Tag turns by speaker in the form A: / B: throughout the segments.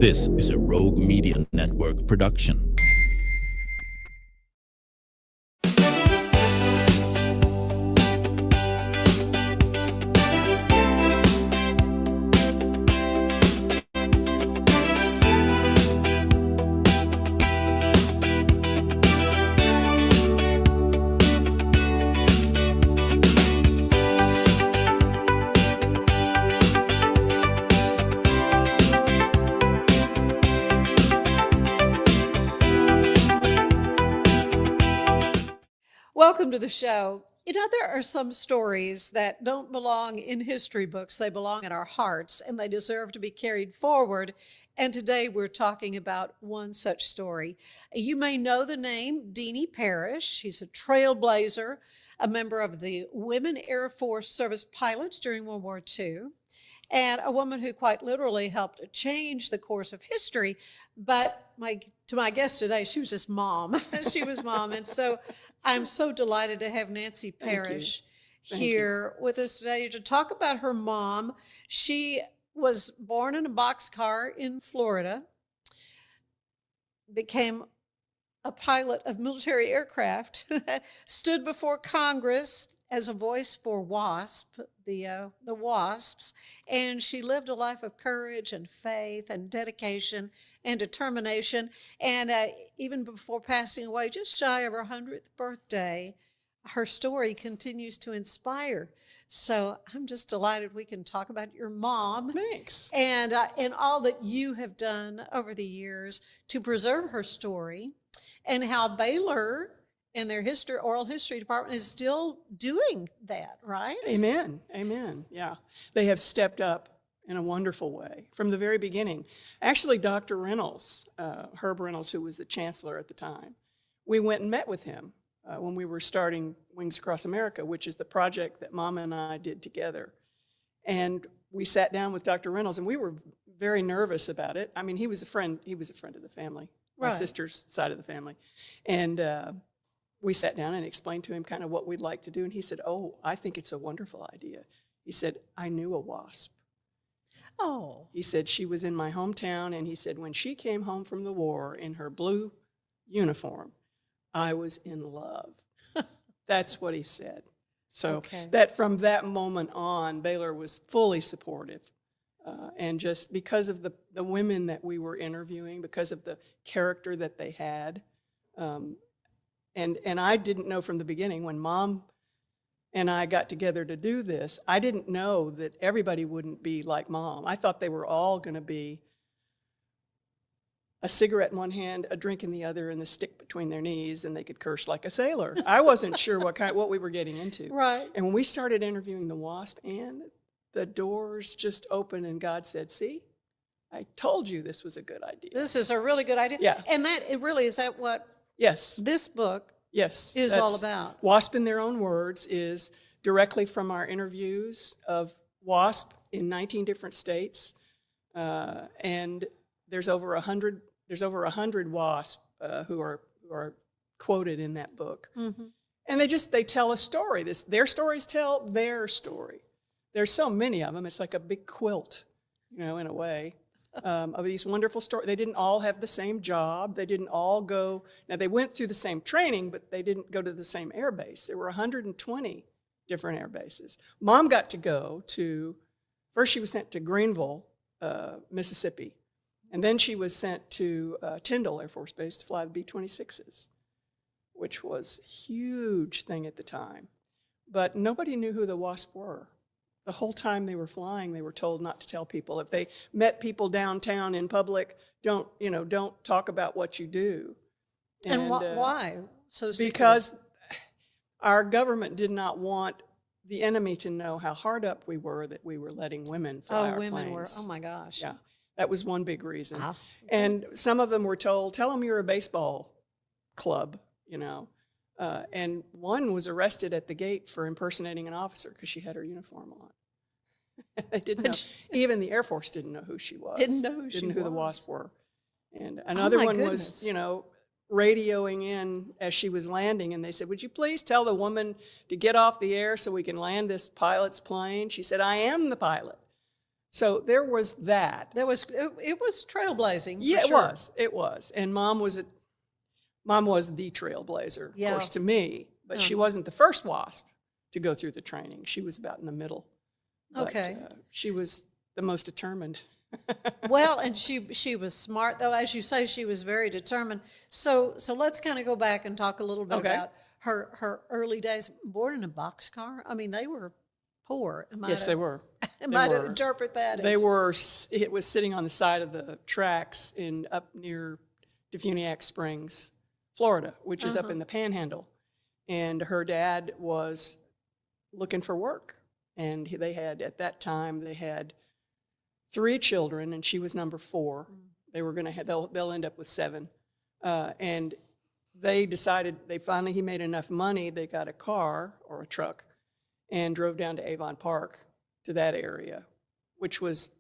A: This is a Rogue Media Network production.
B: Welcome to the show. You know, there are some stories that don't belong in history books. They belong in our hearts, and they deserve to be carried forward. And today we're talking about one such story. You may know the name Deanie Parrish. She's a trailblazer, a member of the Women Air Force Service pilots during World War II, and a woman who quite literally helped change the course of history. But to my guest today, she was just mom. She was mom. And so I'm so delighted to have Nancy Parrish here with us today to talk about her mom. She was born in a boxcar in Florida, became a pilot of military aircraft, stood before Congress as a voice for WASP, the WASPs, and she lived a life of courage and faith and dedication and determination. And even before passing away, just shy of her 100th birthday, her story continues to inspire. So I'm just delighted we can talk about your mom.
C: Thanks.
B: And all that you have done over the years to preserve her story, and how Baylor and their oral history department is still doing that, right?
C: Amen. Amen. Yeah. They have stepped up in a wonderful way from the very beginning. Actually, Dr. Reynolds, Herb Reynolds, who was the chancellor at the time, we went and met with him when we were starting Wings Across America, which is the project that Mama and I did together. And we sat down with Dr. Reynolds, and we were very nervous about it. I mean, he was a friend of the family, my sister's side of the family. And we sat down and explained to him kind of what we'd like to do. And he said, "Oh, I think it's a wonderful idea." He said, "I knew a WASP."
B: Oh.
C: He said, "She was in my hometown." And he said, "When she came home from the war in her blue uniform, I was in love." That's what he said. So that from that moment on, Baylor was fully supportive. And just because of the women that we were interviewing, because of the character that they had, and I didn't know from the beginning, when Mom and I got together to do this, I didn't know that everybody wouldn't be like Mom. I thought they were all going to be a cigarette in one hand, a drink in the other, and the stick between their knees, and they could curse like a sailor. I wasn't sure what we were getting into.
B: Right.
C: And when we started interviewing the WASP, and the doors just opened, and God said, "See, I told you this was a good idea."
B: This is a really good idea.
C: Yeah.
B: And is that what
C: Yes.
B: this book
C: Yes,
B: is all about?
C: WASP in Their Own Words is directly from our interviews of WASP in 19 different states, and there's over 100 WASP who are quoted in that book, and they tell a story. Their stories tell their story. There's so many of them. It's like a big quilt, in a way. Of these wonderful stories. They didn't all have the same job. They didn't all go, now they went through the same training, but they didn't go to the same air base. There were 120 different air bases. Mom got to go first she was sent to Greenville, Mississippi, and then she was sent to Tyndall Air Force Base to fly the B-26s, which was a huge thing at the time. But nobody knew who the WASP were. The whole time they were flying, they were told not to tell people. If they met people downtown in public, don't talk about what you do.
B: And why? So secret?
C: Because our government did not want the enemy to know how hard up we were that we were letting women fly our
B: women
C: planes.
B: were, oh my gosh.
C: Yeah, that was one big reason.
B: Wow.
C: And some of them were told, "Tell them you're a baseball club," and one was arrested at the gate for impersonating an officer because she had her uniform on. They didn't know. Even the Air Force didn't know who she was.
B: Didn't know
C: who the WASP were. And another one was, radioing in as she was landing, and they said, "Would you please tell the woman to get off the air so we can land this pilot's plane?" She said, "I am the pilot." So there was that.
B: It was trailblazing.
C: Yeah,
B: for sure.
C: It was. And Mom was the trailblazer, of
B: Yeah.
C: course, to me. But she wasn't the first WASP to go through the training. She was about in the middle. But,
B: Okay.
C: she was the most determined.
B: Well, and she was smart, though. As you say, she was very determined. So let's kind of go back and talk a little bit
C: Okay.
B: about her early days. Born in a boxcar. I mean, they were poor.
C: Yes, they were.
B: Am I to interpret that?
C: They were. It was sitting on the side of the tracks up near Defuniak Springs, Florida, which is up in the Panhandle. And her dad was looking for work, and at that time they had 3 children, and she was number 4. They were going to they'll end up with 7, and they decided he made enough money. They got a car or a truck, and drove down to Avon Park to that area, which was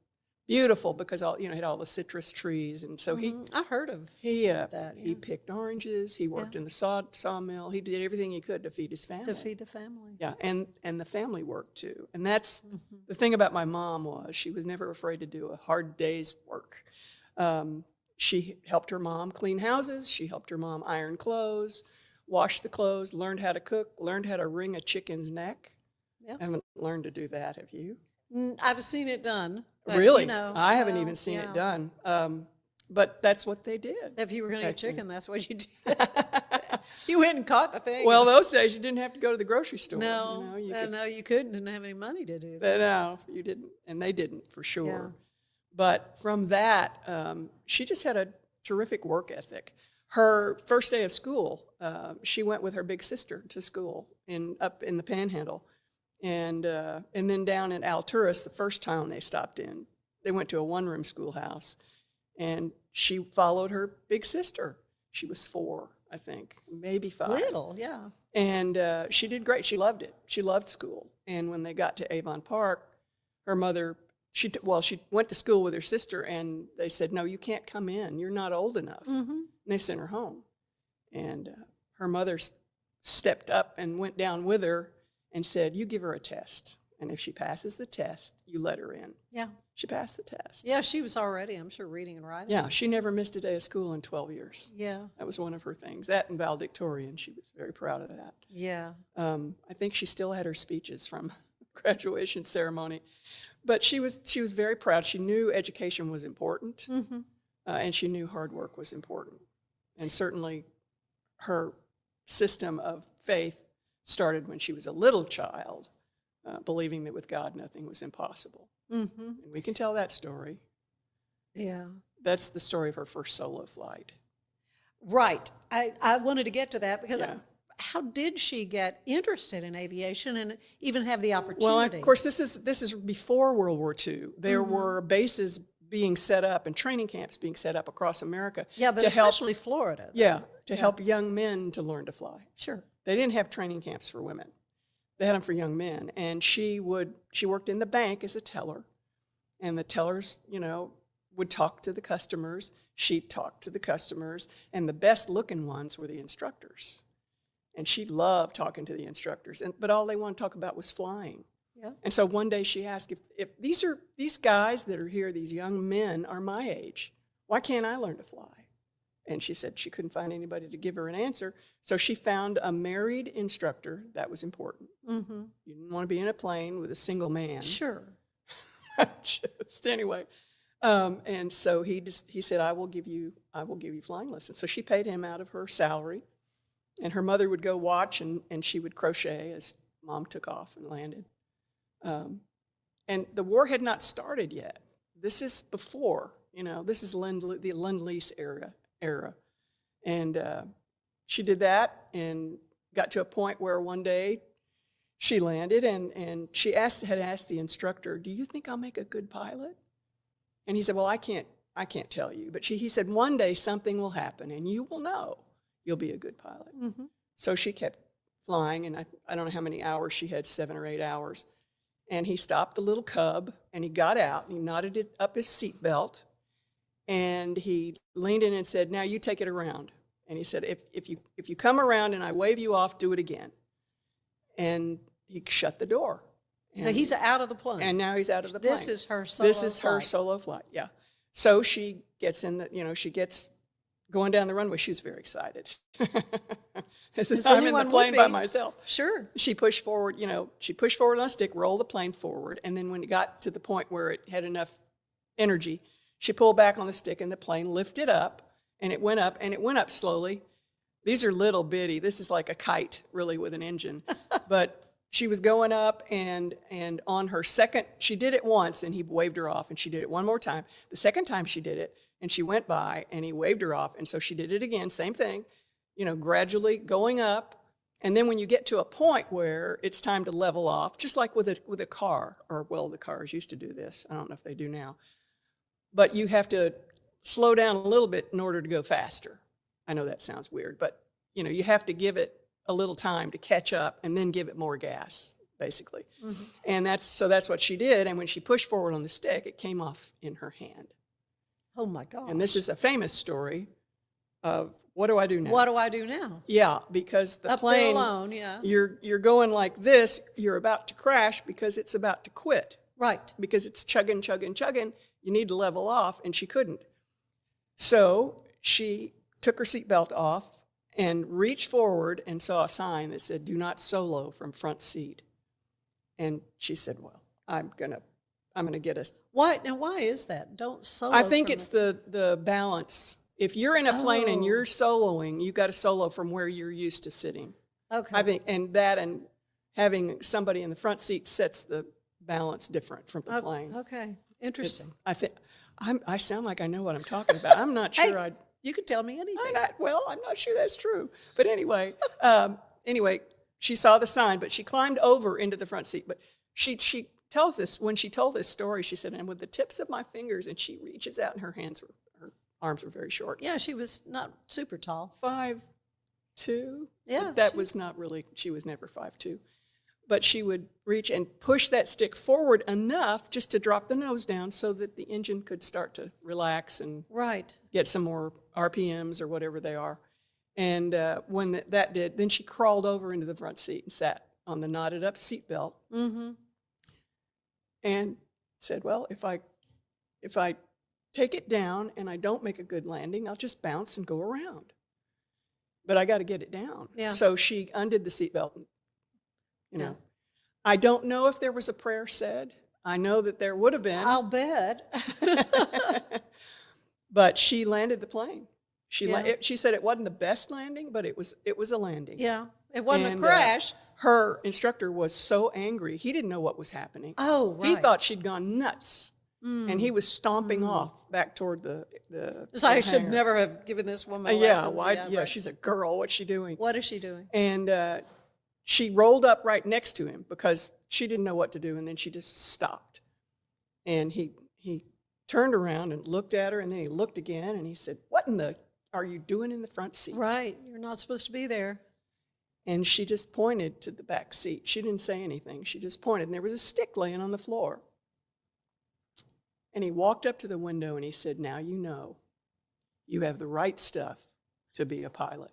C: beautiful because it had all the citrus trees, and so
B: I heard of that.
C: he picked oranges. He worked in the sawmill. He did everything he could to feed his family.
B: To feed the family.
C: Yeah, and the family worked too. And that's the thing about my mom was she was never afraid to do a hard day's work. She helped her mom clean houses. She helped her mom iron clothes, wash the clothes, learned how to cook, learned how to wring a chicken's neck.
B: Yeah.
C: I haven't learned to do that, have you?
B: I've seen it done. But,
C: Really? I haven't even seen
B: yeah.
C: it done. But that's what they did.
B: If you were going to get chicken, that's what you did. You went and caught the thing.
C: Well, those days you didn't have to go to the grocery store.
B: No, you couldn't. Didn't have any money to do that.
C: No, you didn't. And they didn't, for sure.
B: Yeah.
C: But from that, she just had a terrific work ethic. Her first day of school, she went with her big sister to school up in the Panhandle. And then down in Alturas, the first town they stopped in, they went to a one-room schoolhouse, and she followed her big sister. She was 4, I think, maybe 5.
B: Little, yeah.
C: And she did great. She loved it. She loved school. And when they got to Avon Park, her mother, she went to school with her sister, and they said, "No, you can't come in. You're not old enough." And they sent her home. And her mother stepped up and went down with her and said, "You give her a test. And if she passes the test, you let her in."
B: Yeah.
C: She passed the test.
B: Yeah, she was already, I'm sure, reading and writing.
C: Yeah, she never missed a day of school in 12 years.
B: Yeah.
C: That was one of her things. That and valedictorian, she was very proud of that.
B: Yeah.
C: I think she still had her speeches from graduation ceremony. But she was very proud. She knew education was important, and she knew hard work was important. And certainly her system of faith started when she was a little child, believing that with God nothing was impossible. And we can tell that story.
B: Yeah.
C: That's the story of her first solo flight.
B: Right. I wanted to get to that because
C: Yeah.
B: how did she get interested in aviation and even have the opportunity?
C: Well, of course, this is before World War II. There were bases being set up and training camps being set up across America.
B: Yeah, but
C: to
B: especially Florida.
C: to help young men to learn to fly.
B: Sure.
C: They didn't have training camps for women. They had them for young men. And she worked in the bank as a teller. And the tellers, would talk to the customers. She'd talk to the customers. And the best looking ones were the instructors. And she loved talking to the instructors. But all they wanted to talk about was flying.
B: Yeah.
C: And so one day she asked, if these guys that are here, these young men are my age, why can't I learn to fly? And she said she couldn't find anybody to give her an answer. So she found a married instructor. That was important. You didn't want to be in a plane with a single man.
B: Sure.
C: Just anyway. And so he said, I will give you flying lessons. So she paid him out of her salary. And her mother would go watch, and she would crochet as Mom took off and landed. And the war had not started yet. This is before, this is the Lend-Lease era. And she did that and got to a point where one day she landed, and she had asked the instructor, "Do you think I'll make a good pilot?" And he said, "Well, I can't tell you." But he said, "One day something will happen, and you will know you'll be a good pilot." So she kept flying, and I don't know how many hours she had, 7 or 8 hours. And he stopped the little Cub, and he got out, and he knotted it up his seatbelt, and he leaned in and said, "Now you take it around." And he said, if you come around and I wave you off, do it again. And he shut the door.
B: Now he's out of the plane.
C: And now he's out of the plane.
B: This is her solo
C: This is her
B: flight.
C: solo flight, yeah. So she gets in she gets going down the runway. She's very excited. This is, I'm in the
B: anyone would
C: plane by
B: be.
C: myself.
B: Sure.
C: She pushed forward, she pushed forward on a stick, rolled the plane forward, and then when it got to the point where it had enough energy, she pulled back on the stick and the plane lifted up, and it went up slowly. These are little bitty. This is like a kite, really, with an engine. But she was going up, and on her second, she did it once, and he waved her off, and she did it one more time. The second time she did it, and she went by, and he waved her off, and so she did it again, same thing, gradually going up. And then when you get to a point where it's time to level off, just like with a car, or well, the cars used to do this. I don't know if they do now. But you have to slow down a little bit in order to go faster. I know that sounds weird, but you have to give it a little time to catch up and then give it more gas, basically. Mm-hmm. And that's what she did. And when she pushed forward on the stick, it came off in her hand.
B: Oh my God.
C: And this is a famous story of what do I do now?
B: What do I do now?
C: Yeah, because the
B: Up
C: plane,
B: there alone, yeah.
C: You're going like this, you're about to crash because it's about to quit.
B: Right.
C: Because it's chugging, chugging, chugging. You need to level off, and she couldn't. So she took her seatbelt off and reached forward and saw a sign that said, "Do not solo from front seat." And she said, "Well, I'm gonna get us."
B: Why? Now, why is that? Don't solo.
C: I think
B: from
C: it's the balance. If you're in a plane and you're soloing, you've got to solo from where you're used to sitting.
B: Okay.
C: I think, and having somebody in the front seat sets the balance different from the plane.
B: Okay. Interesting.
C: I sound like I know what I'm talking about. I'm not sure.
B: Hey, you could tell me anything.
C: I'm not sure that's true. But anyway, she saw the sign, but she climbed over into the front seat. But she tells us, when she told this story, she said, "And with the tips of my fingers," and she reaches out, and her arms were very short.
B: Yeah, she was not super tall.
C: 5'2".
B: Yeah.
C: That was not really, she was never 5'2". But she would reach and push that stick forward enough just to drop the nose down so that the engine could start to relax and
B: Right.
C: get some more RPMs or whatever they are. And when that did, then she crawled over into the front seat and sat on the knotted up seatbelt.
B: Mm-hmm.
C: And said, "Well, if I take it down and I don't make a good landing, I'll just bounce and go around. But I got to get it down."
B: Yeah.
C: So she undid the seatbelt. I don't know if there was a prayer said. I know that there would have been.
B: I'll bet.
C: But she landed the plane. She
B: Yeah.
C: she said it wasn't the best landing, but it was a landing.
B: Yeah. It wasn't
C: And,
B: a crash.
C: Her instructor was so angry. He didn't know what was happening.
B: Oh, right.
C: He thought she'd gone nuts. And he was stomping off back toward the
B: So I should
C: hangar.
B: never have given this woman
C: Yeah,
B: lessons. Right.
C: she's a girl. What's she doing?
B: What is she doing?
C: And she rolled up right next to him because she didn't know what to do, and then she just stopped. And he turned around and looked at her, and then he looked again, and he said, "What in the are you doing in the front seat?"
B: Right. You're not supposed to be there.
C: And she just pointed to the back seat. She didn't say anything. She just pointed, and there was a stick laying on the floor. And he walked up to the window, and he said, "Now you know you have the right stuff to be a pilot."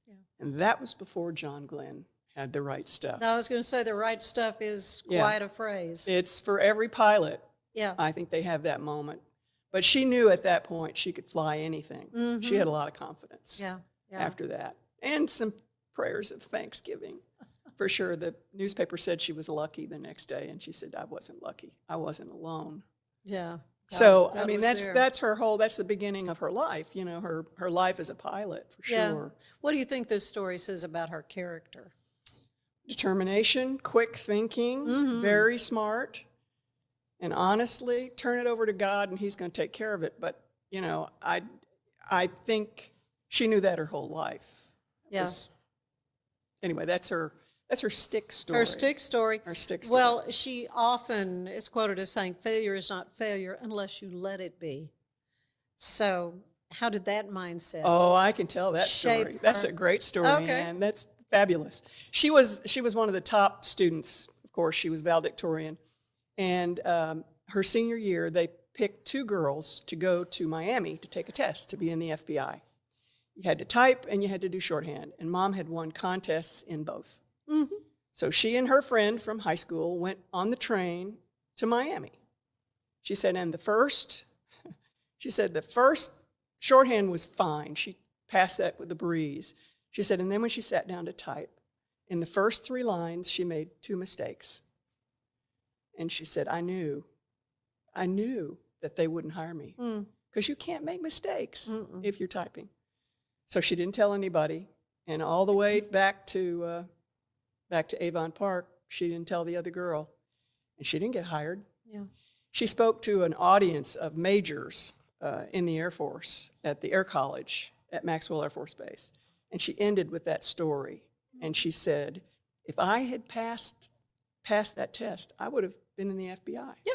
B: Yeah.
C: And that was before John Glenn had the right stuff.
B: Now, I was going to say the right stuff is
C: Yeah.
B: quite a phrase.
C: It's for every pilot.
B: Yeah.
C: I think they have that moment. But she knew at that point she could fly anything.
B: Mm-hmm.
C: She had a lot of confidence
B: Yeah. Yeah.
C: after that. And some prayers of thanksgiving. For sure, the newspaper said she was lucky the next day, and she said, "I wasn't lucky. I wasn't alone."
B: Yeah.
C: So,
B: God
C: I mean,
B: was there.
C: that's the beginning of her life, her life as a pilot, for
B: Yeah.
C: sure.
B: What do you think this story says about her character?
C: Determination, quick thinking,
B: Mm-hmm.
C: very smart, and honestly, turn it over to God and he's going to take care of it. But, I think she knew that her whole life.
B: Yeah.
C: Anyway, that's her stick story.
B: Her stick story.
C: Her stick story.
B: Well, she often is quoted as saying, "Failure is not failure unless you let it be." So how did that mindset?
C: Oh, I can tell that
B: shape
C: story. That's
B: her?
C: a great story,
B: Okay.
C: man. That's fabulous. She was one of the top students. Of course, she was valedictorian. And her senior year, they picked 2 girls to go to Miami to take a test to be in the FBI. You had to type and you had to do shorthand. And Mom had won contests in both.
B: Mm-hmm.
C: So she and her friend from high school went on the train to Miami. She said, and the first shorthand was fine. She passed that with a breeze. She said, and then when she sat down to type, in the first 3 lines, she made 2 mistakes. And she said, I knew that they wouldn't hire me because you can't make mistakes if you're typing. So she didn't tell anybody. And all the way back to Avon Park, she didn't tell the other girl. And she didn't get hired.
B: Yeah.
C: She spoke to an audience of majors in the Air Force at the Air College at Maxwell Air Force Base. And she ended with that story. And she said, if I had passed that test, I would have been in the FBI.
B: Yeah.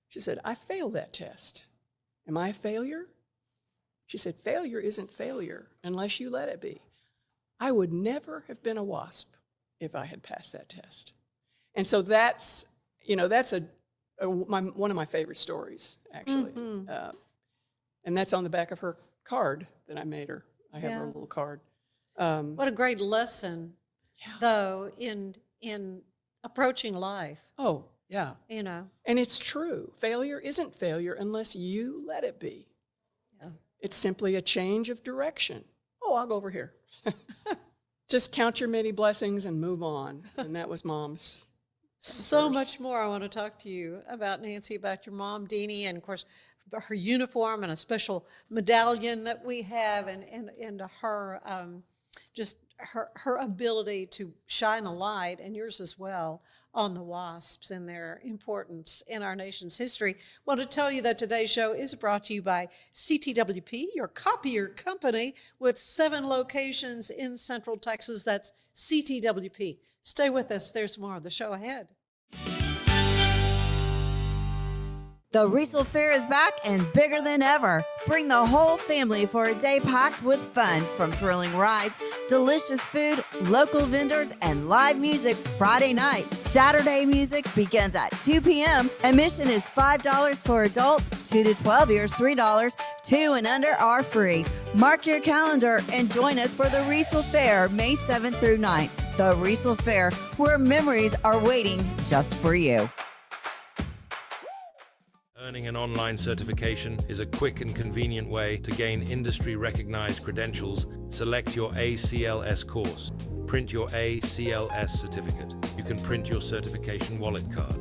C: She said, I failed that test. Am I a failure? She said, failure isn't failure unless you let it be. I would never have been a WASP if I had passed that test. And so that's one of my favorite stories, actually. And that's on the back of her card that I made her. I have her little card.
B: What a great lesson, though, in approaching life.
C: Oh, yeah.
B: You know.
C: And it's true. Failure isn't failure unless you let it be.
B: Yeah.
C: It's simply a change of direction. Oh, I'll go over here. Just count your many blessings and move on. And that was Mom's.
B: So much more I want to talk to you about, Nancy, about your mom, Deanie, and of course, her uniform and a special medallion that we have, and her just her ability to shine a light, and yours as well, on the WASPs and their importance in our nation's history. I want to tell you that today's show is brought to you by CTWP, your copier company with 7 locations in Central Texas. That's CTWP. Stay with us. There's more of the show ahead.
D: The Riesel Fair is back and bigger than ever. Bring the whole family for a day packed with fun, from thrilling rides, delicious food, local vendors, and live music Friday night. Saturday music begins at 2 p.m. Admission is $5 for adults, 2 to 12 years, $3. 2 and under are free. Mark your calendar and join us for the Riesel Fair, May 7th through 9th. The Riesel Fair, where memories are waiting just for you.
E: Earning an online certification is a quick and convenient way to gain industry-recognized credentials. Select your ACLS course. Print your ACLS certificate. You can print your certification wallet card.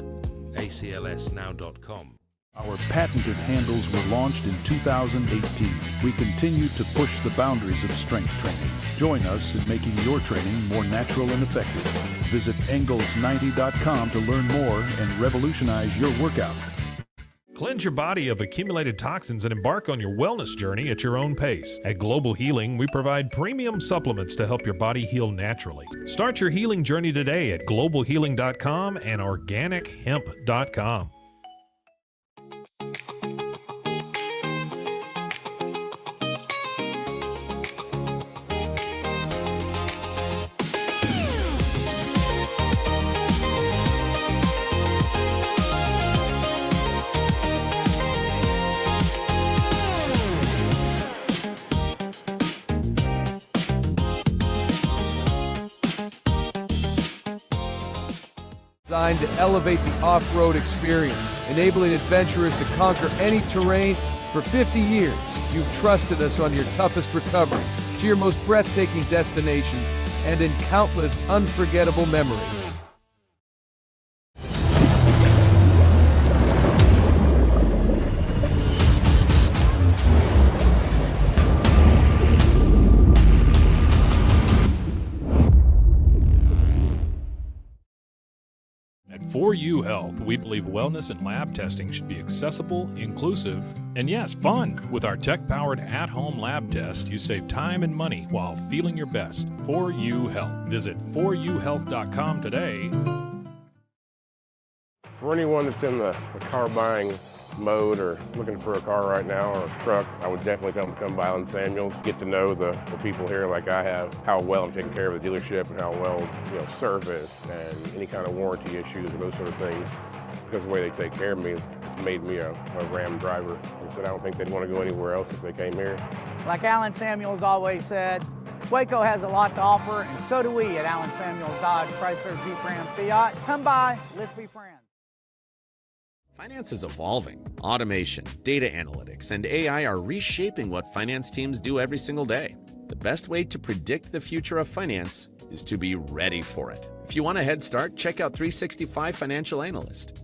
E: aclsnow.com.
F: Our patented handles were launched in 2018. We continue to push the boundaries of strength training. Join us in making your training more natural and effective. Visit Engels90.com to learn more and revolutionize your workout.
G: Cleanse your body of accumulated toxins and embark on your wellness journey at your own pace. At Global Healing, we provide premium supplements to help your body heal naturally. Start your healing journey today at globalhealing.com and organichemp.com.
H: Designed to elevate the off-road experience, enabling adventurers to conquer any terrain. For 50 years, you've trusted us on your toughest recoveries, to your most breathtaking destinations, and in countless unforgettable memories.
G: At 4U Health, we believe wellness and lab testing should be accessible, inclusive, and yes, fun. With our tech-powered at-home lab test, you save time and money while feeling your best. 4U Health. Visit 4uhealth.com today.
I: For anyone that's in the car buying mode or looking for a car right now or a truck, I would definitely come by on Samuels, get to know the people here like I have, how well I'm taking care of the dealership and how well, service and any kind of warranty issues or those sort of things. Because of the way they take care of me, it's made me a Ram driver. And so I don't think they'd want to go anywhere else if they came here.
J: Like Alan Samuels always said, Waco has a lot to offer, and so do we at Allen Samuels Dodge Chrysler Jeep Ram Fiat. Come by, let's be friends.
K: Finance is evolving. Automation, data analytics, and AI are reshaping what finance teams do every single day. The best way to predict the future of finance is to be ready for it. If you want a head start, check out 365 Financial Analyst.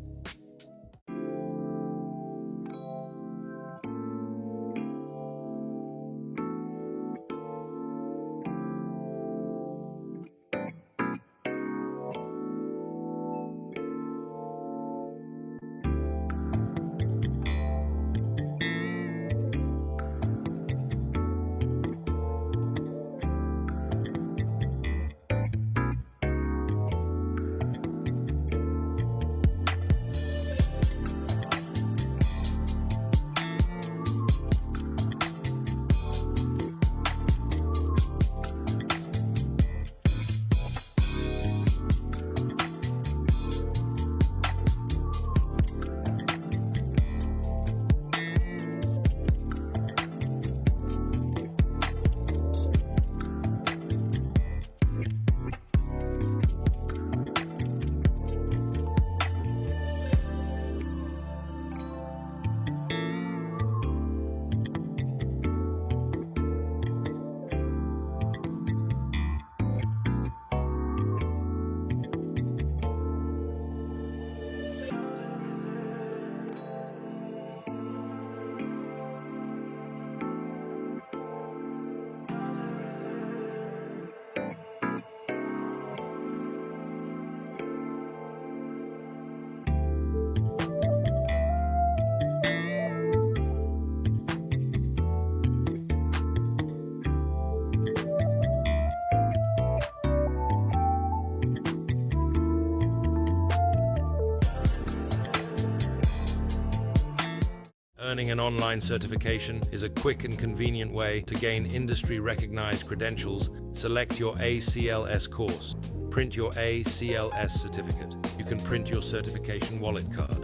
E: Earning an online certification is a quick and convenient way to gain industry-recognized credentials. Select your ACLS course. Print your ACLS certificate. You can print your certification wallet card.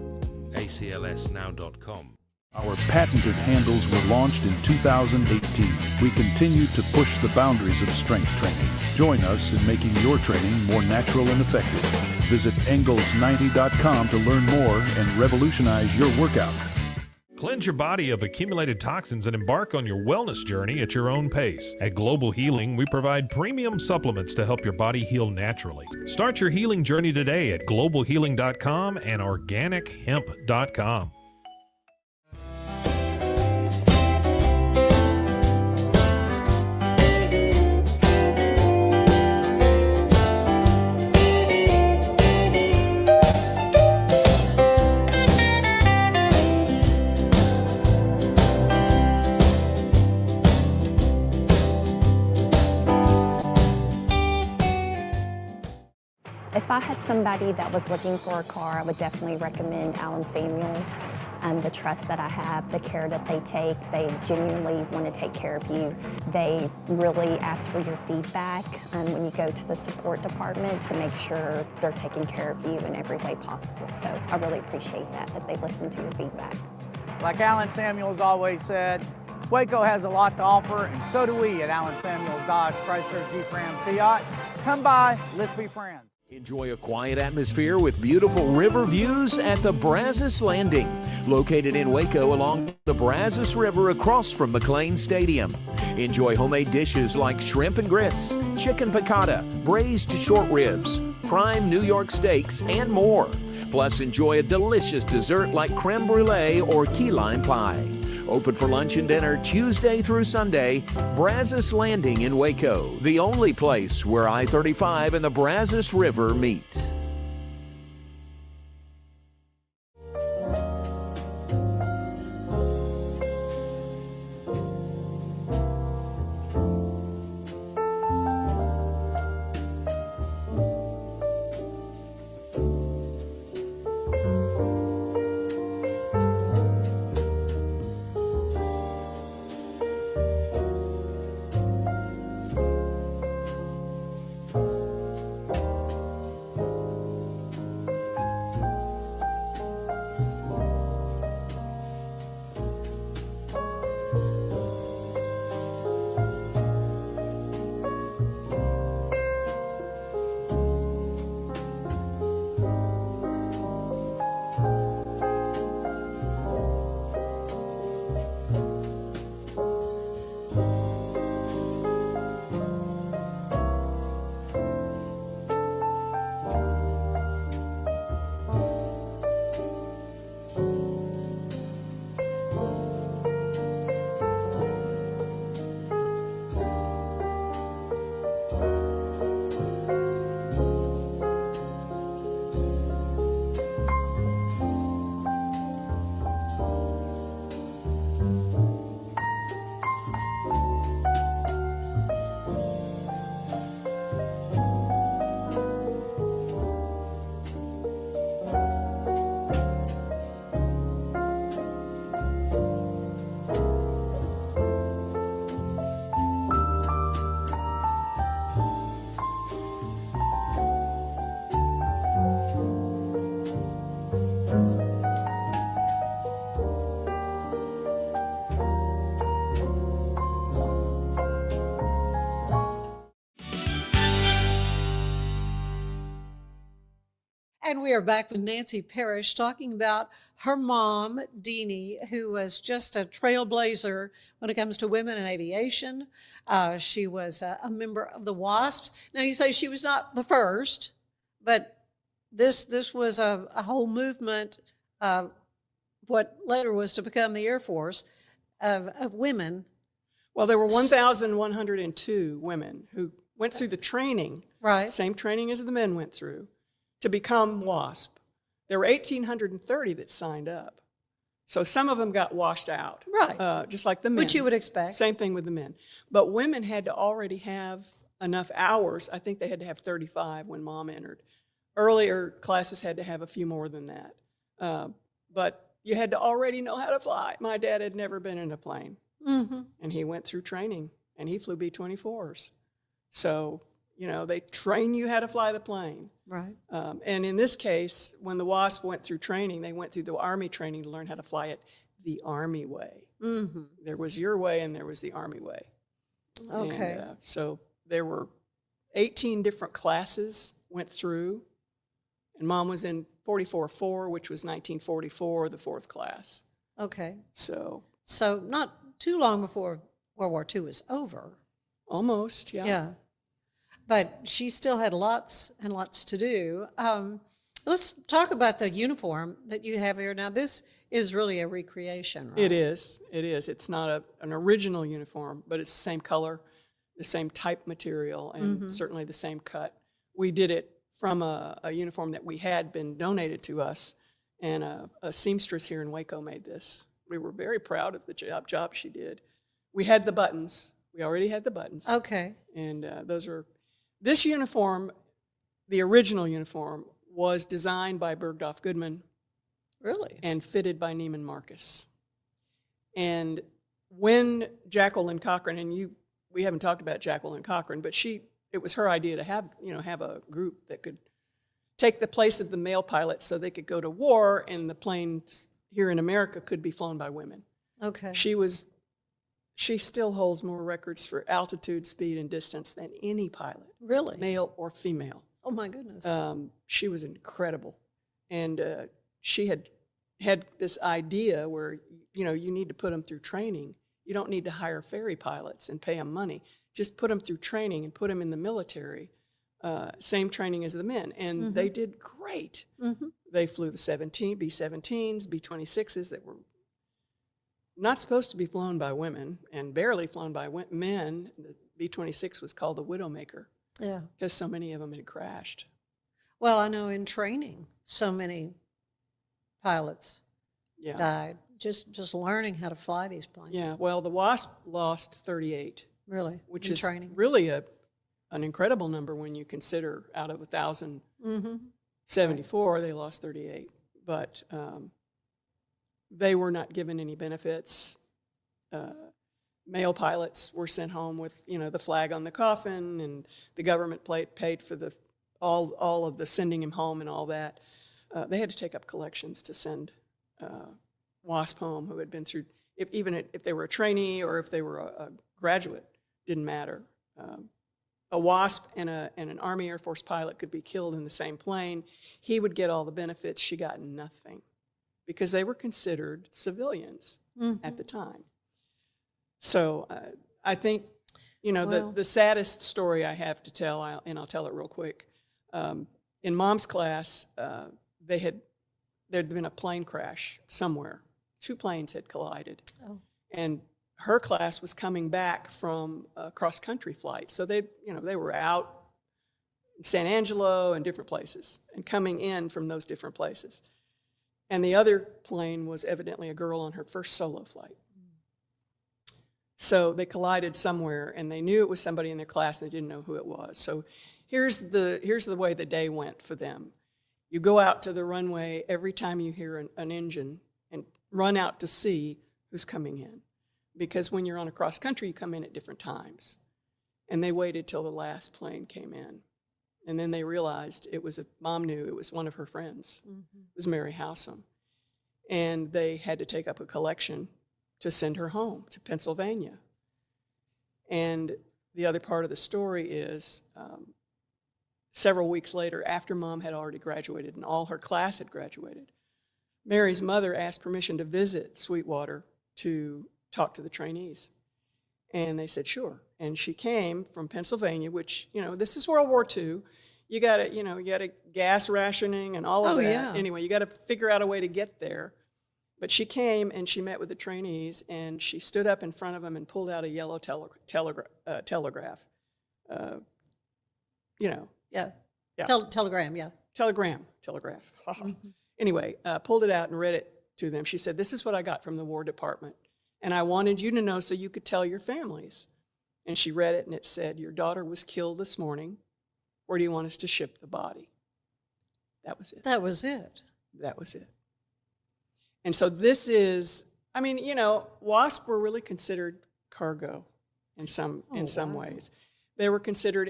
E: aclsnow.com.
F: Our patented handles were launched in 2018. We continue to push the boundaries of strength training. Join us in making your training more natural and effective. Visit Engels90.com to learn more and revolutionize your workout.
G: Cleanse your body of accumulated toxins and embark on your wellness journey at your own pace. At Global Healing, we provide premium supplements to help your body heal naturally. Start your healing journey today at globalhealing.com and organichemp.com.
L: If I had somebody that was looking for a car, I would definitely recommend Allen Samuels. The trust that I have, the care that they take, they genuinely want to take care of you. They really ask for your feedback when you go to the support department to make sure they're taking care of you in every way possible. So I really appreciate that they listen to your feedback.
J: Like Allen Samuels always said, Waco has a lot to offer, and so do we at Allen Samuels Dodge Chrysler Jeep Ram Fiat. Come by, let's be friends.
M: Enjoy a quiet atmosphere with beautiful river views at the Brazos Landing, located in Waco along the Brazos River across from McLean Stadium. Enjoy homemade dishes like shrimp and grits, chicken piccata, braised short ribs, prime New York steaks, and more. Plus, enjoy a delicious dessert like creme brulee or key lime pie. Open for lunch and dinner Tuesday through Sunday. Brazos Landing in Waco, the only place where I-35 and the Brazos River meet.
B: And we are back with Nancy Parrish talking about her mom, Deanie, who was just a trailblazer when it comes to women in aviation. She was a member of the WASPs. Now, you say she was not the first, but this was a whole movement of what later was to become the Air Force of women.
C: Well, there were 1,102 women who went through the training,
B: right?
C: Same training as the men went through, to become WASP. There were 1,830 that signed up. So some of them got washed out.
B: Right.
C: Just like the men.
B: Which you would expect.
C: Same thing with the men. But women had to already have enough hours. I think they had to have 35 when Mom entered. Earlier classes had to have a few more than that. But you had to already know how to fly. My dad had never been in a plane.
B: Mm-hmm.
C: And he went through training, and he flew B-24s. So, they train you how to fly the plane.
B: Right.
C: And in this case, when the WASP went through training, they went through the Army training to learn how to fly it the Army way.
B: Mm-hmm.
C: There was your way, and there was the Army way.
B: Okay.
C: And, so there were 18 different classes went through, and Mom was in 44-4, which was 1944, the 4th class.
B: Okay.
C: So
B: not too long before World War II was over.
C: Almost, yeah.
B: Yeah. But she still had lots and lots to do. Let's talk about the uniform that you have here. Now, this is really a recreation, right?
C: It is. It's not an original uniform, but it's the same color, the same type material, and certainly the same cut. We did it from a uniform that we had been donated to us, and a seamstress here in Waco made this. We were very proud of the job she did. We had the buttons. We already had the buttons.
B: Okay.
C: And this uniform, the original uniform, was designed by Bergdorf Goodman.
B: Really?
C: And fitted by Neiman Marcus. And when Jacqueline Cochran, and we haven't talked about Jacqueline Cochran, but it was her idea to have a group that could take the place of the male pilots so they could go to war and the planes here in America could be flown by women.
B: Okay.
C: She still holds more records for altitude, speed, and distance than any pilot.
B: Really?
C: Male or female.
B: Oh, my goodness.
C: She was incredible. And she had this idea where, you need to put them through training. You don't need to hire ferry pilots and pay them money. Just put them through training and put them in the military. Same training as the men. And they did great.
B: Mm-hmm.
C: They flew the B-17s, B-26s that were not supposed to be flown by women and barely flown by men. The B-26 was called the Widowmaker.
B: Yeah.
C: Because so many of them had crashed.
B: Well, I know in training, so many pilots died just learning how to fly these planes.
C: Yeah, well, the WASP lost 38.
B: Really?
C: Which
B: in
C: is
B: training.
C: really an incredible number when you consider out of 1,074, they lost 38. But they were not given any benefits. Male pilots were sent home with, the flag on the coffin, and the government paid for all of the sending him home and all that. They had to take up collections to send WASP home who had been through, even if they were a trainee or if they were a graduate, didn't matter. A WASP and an Army Air Force pilot could be killed in the same plane. He would get all the benefits. She got nothing because they were considered civilians at the time. So I think, the saddest story I have to tell, and I'll tell it real quick. In Mom's class, there'd been a plane crash somewhere. 2 planes had collided.
B: Oh.
C: And her class was coming back from a cross-country flight. So they were out in San Angelo and different places and coming in from those different places. And the other plane was evidently a girl on her first solo flight. So they collided somewhere, and they knew it was somebody in their class, and they didn't know who it was. So here's the way the day went for them. You go out to the runway every time you hear an engine and run out to see who's coming in. Because when you're on a cross country, you come in at different times. And they waited till the last plane came in. And then they realized Mom knew it was one of her friends.
B: Mm-hmm.
C: It was Mary Howsam. And they had to take up a collection to send her home to Pennsylvania. And the other part of the story is several weeks later, after Mom had already graduated and all her class had graduated, Mary's mother asked permission to visit Sweetwater to talk to the trainees. And they said, sure. And she came from Pennsylvania, which, this is World War II. You got to gas rationing and all of that.
B: Yeah.
C: Anyway, you got to figure out a way to get there. But she came and she met with the trainees, and she stood up in front of them and pulled out a yellow telegraph.
B: Yeah.
C: Yeah.
B: Telegram, yeah.
C: Telegraph. Anyway, pulled it out and read it to them. She said, this is what I got from the War Department, and I wanted you to know so you could tell your families. And she read it, and it said, your daughter was killed this morning. Where do you want us to ship the body? That was it.
B: That was it.
C: That was it. And so this is, WASP were really considered cargo in some ways. They were considered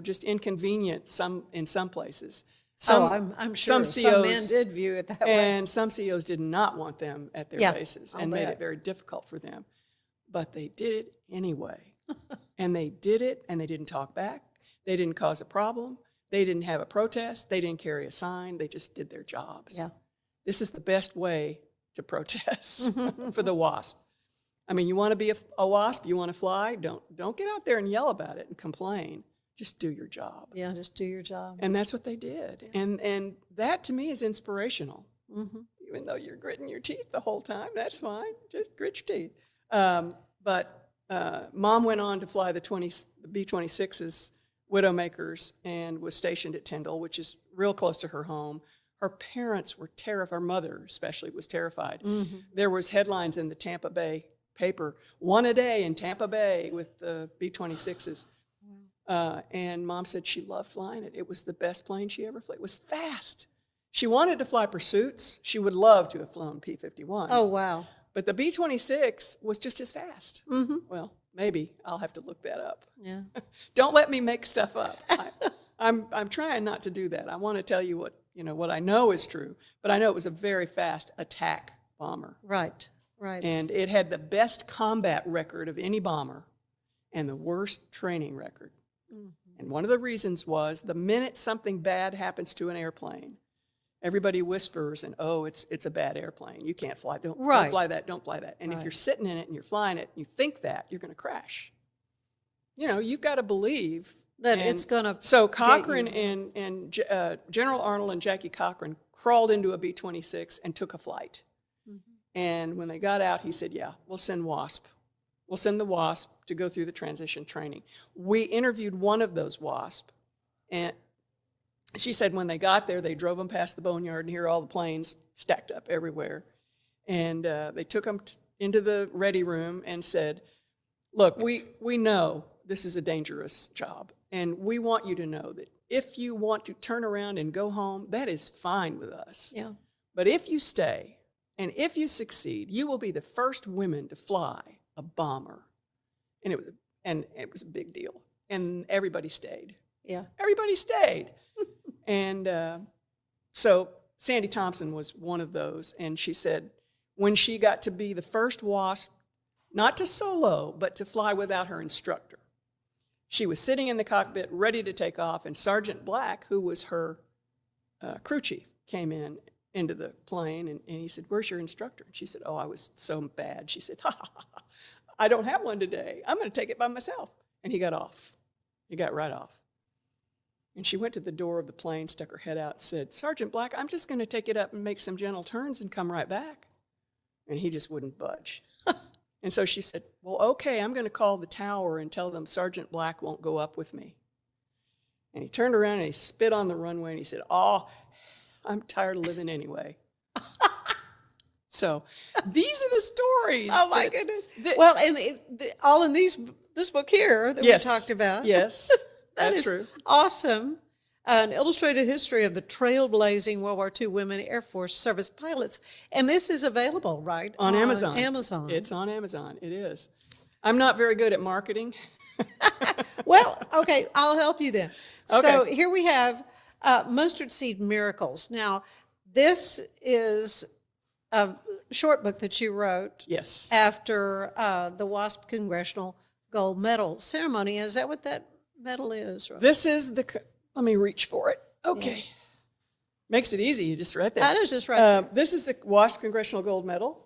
C: just inconvenient in some places.
B: I'm sure some men did view it that way.
C: And some CEOs did not want them at their bases and made it very difficult for them. But they did it anyway. And they did it, and they didn't talk back. They didn't cause a problem. They didn't have a protest. They didn't carry a sign. They just did their jobs.
B: Yeah.
C: This is the best way to protest for the WASP. You want to be a WASP, you want to fly, don't get out there and yell about it and complain. Just do your job.
B: Yeah, just do your job.
C: And that's what they did.
B: Yeah.
C: And that to me is inspirational.
B: Mm-hmm.
C: Even though you're gritting your teeth the whole time, that's fine. Just grit your teeth. But Mom went on to fly the B-26's Widowmakers and was stationed at Tyndall, which is real close to her home. Her parents were terrified. Her mother especially was terrified.
B: Mm-hmm.
C: There was headlines in the Tampa Bay paper, 1 a day in Tampa Bay with the B-26s. And Mom said she loved flying it. It was the best plane she ever flew. It was fast. She wanted to fly pursuits. She would love to have flown P-51s.
B: Oh, wow.
C: But the B-26 was just as fast.
B: Mm-hmm.
C: Well, maybe I'll have to look that up.
B: Yeah.
C: Don't let me make stuff up. I'm trying not to do that. I want to tell you what I know is true, but I know it was a very fast attack bomber.
B: Right.
C: And it had the best combat record of any bomber and the worst training record. Mm-hmm. And one of the reasons was the minute something bad happens to an airplane, everybody whispers and, it's a bad airplane. You can't fly. Don't fly that. Don't fly that. And if you're sitting in it and you're flying it, and you think that, you're going to crash. You've got to believe
B: that it's going to.
C: So Cochran and General Arnold and Jackie Cochran crawled into a B-26 and took a flight. Mm-hmm. And when they got out, he said, yeah, we'll send WASP. We'll send the WASP to go through the transition training. We interviewed one of those WASP, and she said when they got there, they drove them past the boneyard, and here are all the planes stacked up everywhere. And they took them into the ready room and said, look, we know this is a dangerous job, and we want you to know that if you want to turn around and go home, that is fine with us.
B: Yeah.
C: But if you stay, and if you succeed, you will be the first women to fly a bomber. And it was a big deal. And everybody stayed.
B: Yeah.
C: Everybody stayed. And so Sandy Thompson was one of those. And she said when she got to be the first WASP, not to solo, but to fly without her instructor, she was sitting in the cockpit ready to take off, and Sergeant Black, who was her crew chief, came into the plane, and he said, where's your instructor? And she said, I was so bad. She said, I don't have one today. I'm going to take it by myself. And he got off. He got right off. And she went to the door of the plane, stuck her head out, and said, Sergeant Black, I'm just going to take it up and make some gentle turns and come right back. And he just wouldn't budge. And so she said, well, okay, I'm going to call the tower and tell them Sergeant Black won't go up with me. And he turned around and he spit on the runway and he said, I'm tired of living anyway. So these are the stories.
B: Oh, my goodness. Well, and all in this book here that we talked about.
C: Yes, that's true.
B: Awesome. An illustrated history of the trailblazing World War II women Air Force service pilots. And this is available, right?
C: On Amazon.
B: Amazon.
C: It's on Amazon. It is. I'm not very good at marketing.
B: Well, okay, I'll help you then.
C: Okay.
B: So here we have Mustard Seed Miracles. Now, this is a short book that you wrote.
C: Yes.
B: After the WASP Congressional Gold Medal ceremony. Is that what that medal is? Roy?
C: This is let me reach for it. Okay. Yeah. Makes it easy. You just read that.
B: That is just right there.
C: This is the WASP Congressional Gold Medal.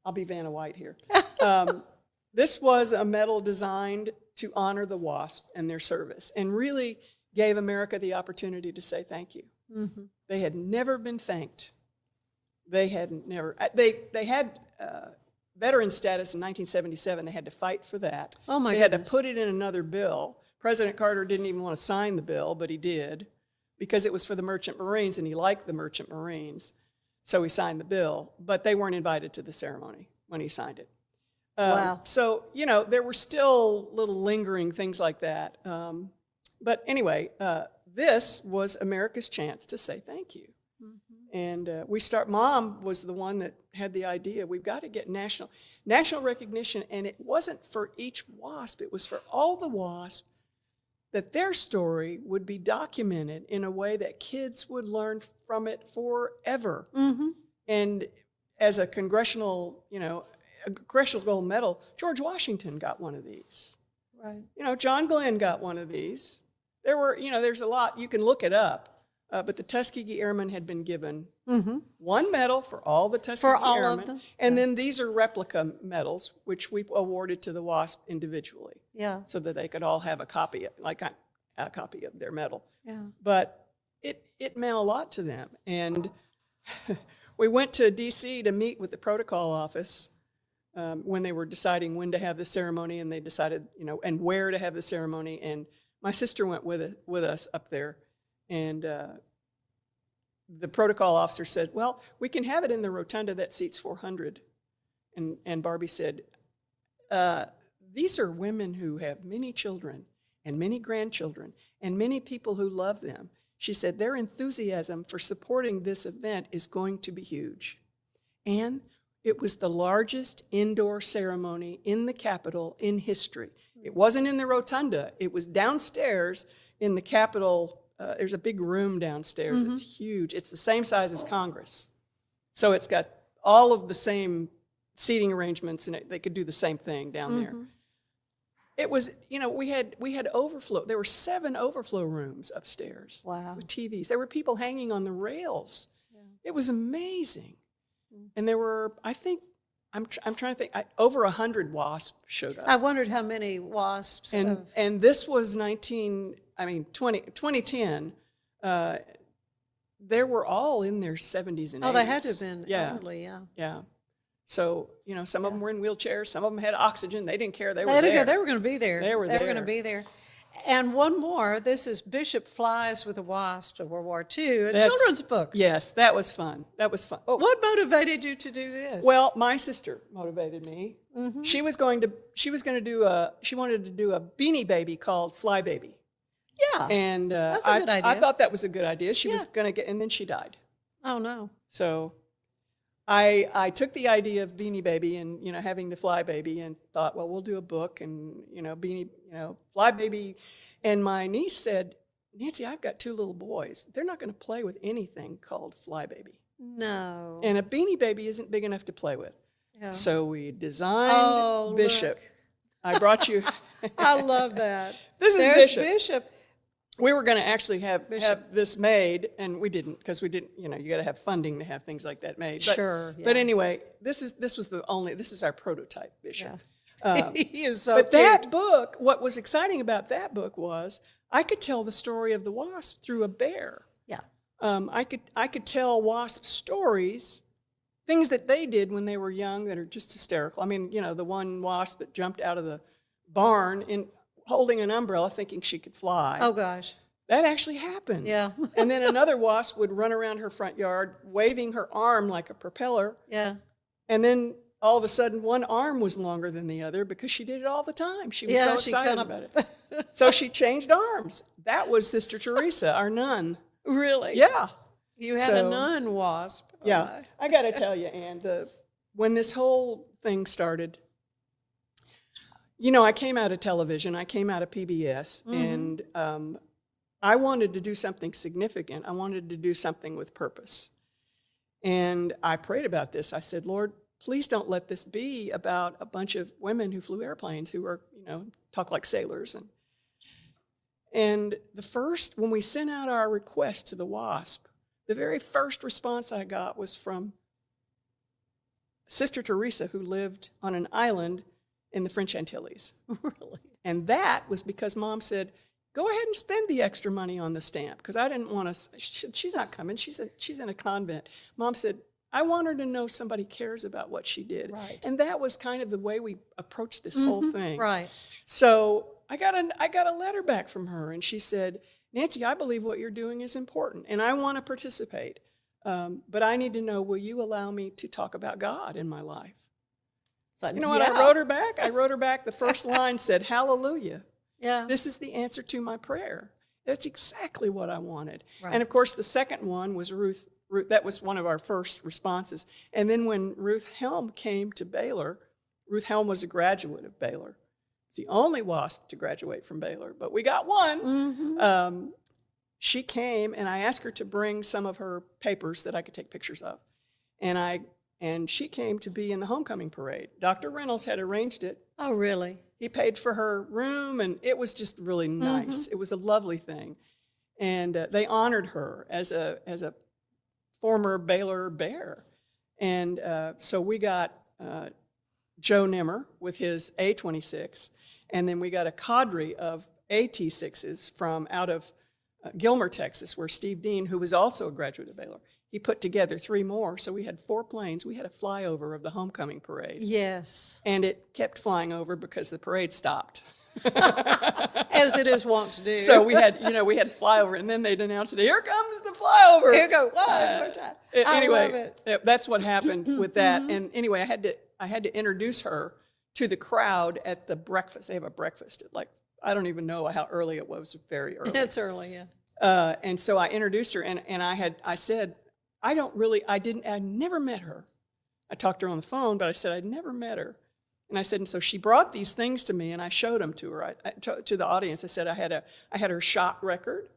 C: I'll be Vanna White here. This was a medal designed to honor the WASP and their service, and really gave America the opportunity to say thank you. Mm-hmm. They had never been thanked. They had never. They had veteran status in 1977. They had to fight for that.
B: Oh my
C: goodness. They had to put it in another bill. President Carter didn't even want to sign the bill, but he did, because it was for the Merchant Marines, and he liked the Merchant Marines. So he signed the bill, but they weren't invited to the ceremony when he signed it.
B: Wow.
C: So, there were still little lingering things like that. But anyway, this was America's chance to say thank you. Mm-hmm. And Mom was the one that had the idea, we've got to get national recognition, and it wasn't for each WASP, it was for all the WASP, that their story would be documented in a way that kids would learn from it forever. Mm-hmm. And as a congressional gold medal, George Washington got one of these. Right. John Glenn got one of these. There were, there's a lot, you can look it up, but the Tuskegee Airmen had been given one medal for all the Tuskegee Airmen.
B: Of them?
C: And then these are replica medals, which we awarded to the WASP individually.
B: Yeah.
C: So that they could all have a copy of their medal.
B: Yeah.
C: But it meant a lot to them. And we went to D.C. to meet with the protocol office when they were deciding when to have the ceremony, and they decided, and where to have the ceremony. And my sister went with us up there, and the protocol officer said, well, we can have it in the rotunda that seats 400. And Barbie said, these are women who have many children and many grandchildren and many people who love them. She said, their enthusiasm for supporting this event is going to be huge. And it was the largest indoor ceremony in the Capitol in history. It wasn't in the rotunda. It was downstairs in the Capitol. There's a big room downstairs. Mm-hmm. It's huge. It's the same size as Congress. So it's got all of the same seating arrangements, and they could do the same thing down there. It was, we had overflow. There were 7 overflow rooms upstairs.
B: Wow.
C: With TVs. There were people hanging on the rails. Yeah. It was amazing. And there were, I think, I'm trying to think, over 100 WASP showed up.
B: I wondered how many WASPs.
C: And this was 2010. They were all in their 70s and 80s.
B: Oh, they had to have been elderly, yeah.
C: Yeah. So, some of them were in wheelchairs. Some of them had oxygen. They didn't care. They were
B: there.
C: there.
B: They were going to be there.
C: They were
B: going to be there. And one more. This is Bishop Flies with the Wasps of World War II, a children's book.
C: Yes, that was fun. Oh.
B: What motivated you to do this?
C: Well, my sister motivated me. Mm-hmm. She wanted to do a Beanie Baby called Fly Baby.
B: Yeah.
C: And
B: that's a good idea.
C: I thought that was a good idea. She was going to get, and then she died.
B: Oh, no.
C: So I took the idea of Beanie Baby and, having the Fly Baby, and thought, well, we'll do a book, and, Fly Baby. And my niece said, Nancy, I've got 2 little boys. They're not going to play with anything called Fly Baby.
B: No.
C: And a Beanie Baby isn't big enough to play with. Yeah. So we designed Bishop.
B: Look.
C: I brought you.
B: I love that.
C: This is
B: Bishop.
C: We were going to actually have this made, and we didn't, because we didn't, you got to have funding to have things like that made. But,
B: sure. Yeah.
C: But anyway, this is our prototype Bishop.
B: Yeah. He is so
C: But
B: cute.
C: that book, what was exciting about that book was I could tell the story of the wasp through a bear.
B: Yeah.
C: I could tell wasp stories, things that they did when they were young that are just hysterical. I mean, the one wasp that jumped out of the barn holding an umbrella thinking she could fly.
B: Oh, gosh.
C: That actually happened.
B: Yeah.
C: And then another wasp would run around her front yard waving her arm like a propeller.
B: Yeah.
C: And then all of a sudden one arm was longer than the other because she did it all the time. She was so excited about it. So she changed arms. That was Sister Teresa, our nun.
B: Really?
C: Yeah.
B: You had a nun wasp.
C: Yeah. I got to tell you, Ann, when this whole thing started, I came out of television. I came out of PBS, and I wanted to do something significant. I wanted to do something with purpose. And I prayed about this. I said, Lord, please don't let this be about a bunch of women who flew airplanes who are, talk like sailors. And when we sent out our request to the WASP, the very first response I got was from Sister Teresa, who lived on an island in the French Antilles.
B: Really?
C: And that was because Mom said, go ahead and spend the extra money on the stamp, because I didn't want to, she's not coming, she's in a convent. Mom said, I want her to know somebody cares about what she did.
B: Right.
C: And that was kind of the way we approached this whole thing.
B: Right.
C: So I got a letter back from her, and she said, Nancy, I believe what you're doing is important, and I want to participate. But I need to know, will you allow me to talk about God in my life?
B: So,
C: you know what I wrote her back? I wrote her back, the first line said, hallelujah.
B: Yeah.
C: This is the answer to my prayer. That's exactly what I wanted.
B: Right.
C: And of course, the second one was Ruth. That was one of our first responses. And then when Ruth Helm came to Baylor, Ruth Helm was a graduate of Baylor. It's the only WASP to graduate from Baylor, but we got one. She came, and I asked her to bring some of her papers that I could take pictures of. And she came to be in the homecoming parade. Dr. Reynolds had arranged it.
B: Oh, really?
C: He paid for her room, and it was just really nice. It was a lovely thing. And they honored her as a former Baylor Bear. And so we got Joe Nimmer with his A-26, and then we got a cadre of AT-6s from out of Gilmer, Texas, where Steve Dean, who was also a graduate of Baylor, he put together 3 more. So we had 4 planes. We had a flyover of the homecoming parade.
B: Yes.
C: And it kept flying over because the parade stopped.
B: As it is wont to do.
C: So we had flyover, and then they'd announce it. Here comes the flyover.
B: Here you go. One more time.
C: Anyway,
B: I love it.
C: That's what happened with that. And anyway, I had to introduce her to the crowd at the breakfast. They have a breakfast at I don't even know how early it was. Very early.
B: It's early, yeah.
C: And so I introduced her, and I said, I never met her. I talked to her on the phone, but I said I'd never met her. And I said, and so she brought these things to me, and I showed them to her, to the audience. I said I had her shot record,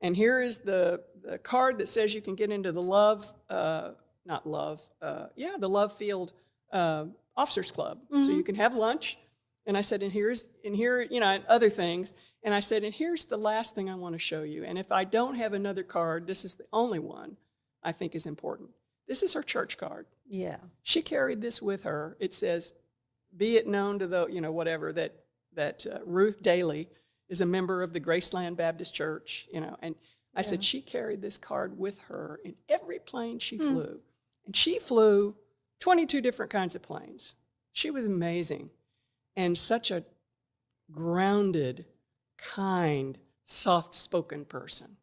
C: and here is the card that says you can get into the the Love Field Officers Club, so you can have lunch. And I said, and other things. And I said, and here's the last thing I want to show you. And if I don't have another card, this is the only one I think is important. This is her church card.
B: Yeah.
C: She carried this with her. It says, be it known to that Ruth Daly is a member of the Graceland Baptist Church, and I said she carried this card with her in every plane she flew. And she flew 22 different kinds of planes. She was amazing. And such a grounded, kind, soft-spoken person.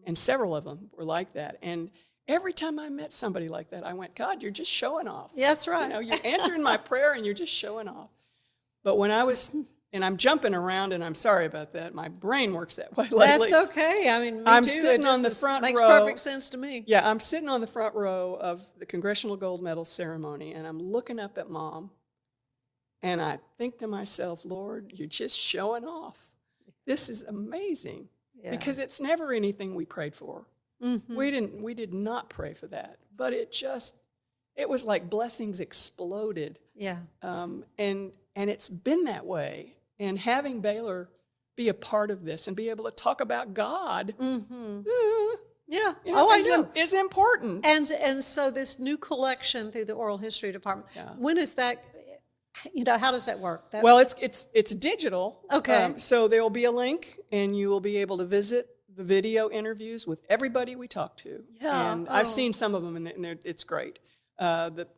C: And several of them were like that. And every time I met somebody like that, I went, God, you're just showing off.
B: Yeah, that's right.
C: You're answering my prayer, and you're just showing off. But when and I'm jumping around, and I'm sorry about that. My brain works that way lately.
B: That's okay. I mean, me
C: I'm
B: too.
C: sitting on the front
B: makes
C: row.
B: perfect sense to me.
C: Yeah, I'm sitting on the front row of the Congressional Gold Medal ceremony, and I'm looking up at Mom, and I think to myself, Lord, you're just showing off. This is amazing.
B: Yeah.
C: Because it's never anything we prayed for. We did not pray for that. But it was like blessings exploded.
B: Yeah.
C: And it's been that way. And having Baylor be a part of this and be able to talk about God,
B: yeah, I know,
C: is important.
B: And so this new collection through the Oral History Department. When is that? How does that work?
C: Well, it's digital.
B: Okay.
C: So there will be a link, and you will be able to visit the video interviews with everybody we talked to.
B: Yeah.
C: And I've seen some of them, and it's great. The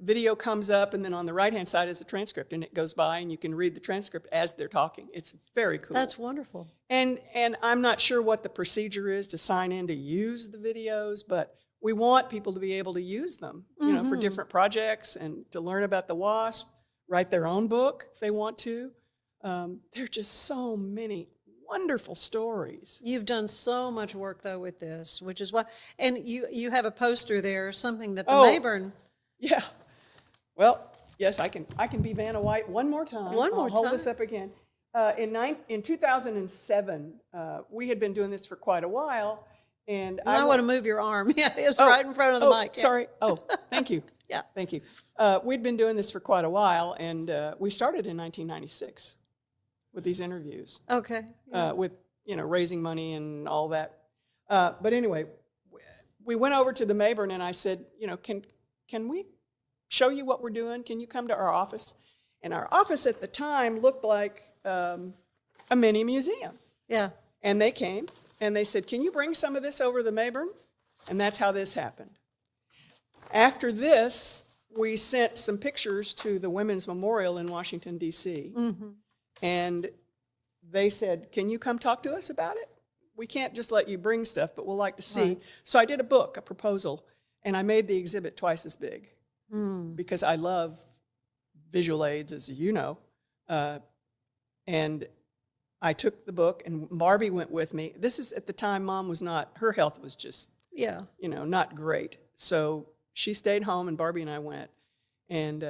C: video comes up, and then on the right-hand side is a transcript, and it goes by, and you can read the transcript as they're talking. It's very cool.
B: That's wonderful.
C: And I'm not sure what the procedure is to sign in to use the videos, but we want people to be able to use them, for different projects and to learn about the WASP, write their own book if they want to. There are just so many wonderful stories.
B: You've done so much work, though, with this, which is and you have a poster there, something that the Mayburn.
C: Yeah. Well, yes, I can be Vanna White one more time. I'll hold this up again. In 2007, we had been doing this for quite a while, and
B: I want to move your arm. Yeah, it's right in front of the mic.
C: Sorry. Oh, thank you.
B: Yeah.
C: Thank you. We'd been doing this for quite a while, and we started in 1996 with these interviews.
B: Okay. Yeah.
C: With raising money and all that. But anyway, we went over to the Mayborn, and I said, can we show you what we're doing? Can you come to our office? And our office at the time looked like a mini museum.
B: Yeah.
C: And they came, and they said, can you bring some of this over to the Mayborn? And that's how this happened. After this, we sent some pictures to the Women's Memorial in Washington, D.C.
B: Mm-hmm.
C: And they said, can you come talk to us about it? We can't just let you bring stuff, but we'll like to see.
B: Right.
C: So I did a book, a proposal, and I made the exhibit twice as big because I love visual aids, as you know. And I took the book, and Barbie went with me. This is at the time Mom was not, her health was just, not great. So she stayed home, and Barbie and I went and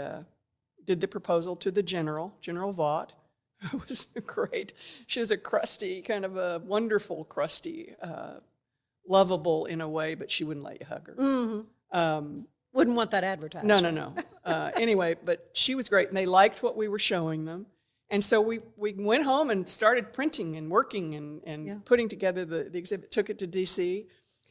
C: did the proposal to the General Vaught. It was great. She was a crusty, kind of a wonderful crusty, lovable in a way, but she wouldn't let you hug her.
B: Mm-hmm. Wouldn't want that advertised.
C: No. Anyway, but she was great, and they liked what we were showing them. And so we went home and started printing and working and putting together the exhibit, took it to D.C.,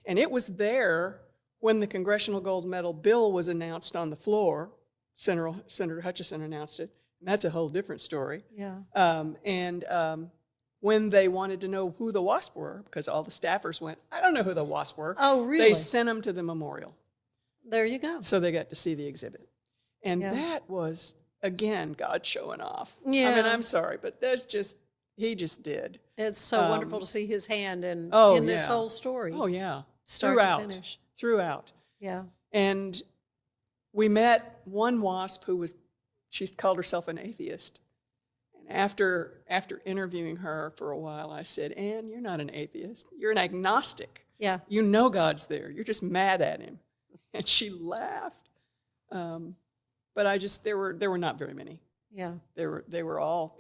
C: and it was there when the Congressional Gold Medal bill was announced on the floor. Senator Hutchison announced it, and that's a whole different story.
B: Yeah.
C: When they wanted to know who the WASP were, because all the staffers went, I don't know who the WASP were.
B: Oh, really?
C: They sent them to the memorial.
B: There you go.
C: So they got to see the exhibit. And that was, again, God showing off.
B: Yeah.
C: I mean, I'm sorry, but he just did.
B: It's so wonderful to see his hand in this whole story.
C: Oh, yeah.
B: Start to finish.
C: Throughout.
B: Yeah.
C: And we met one WASP she called herself an atheist. And after interviewing her for a while, I said, Ann, you're not an atheist. You're an agnostic.
B: Yeah.
C: You know God's there. You're just mad at him. And she laughed. But there were not very many.
B: Yeah.
C: They were all,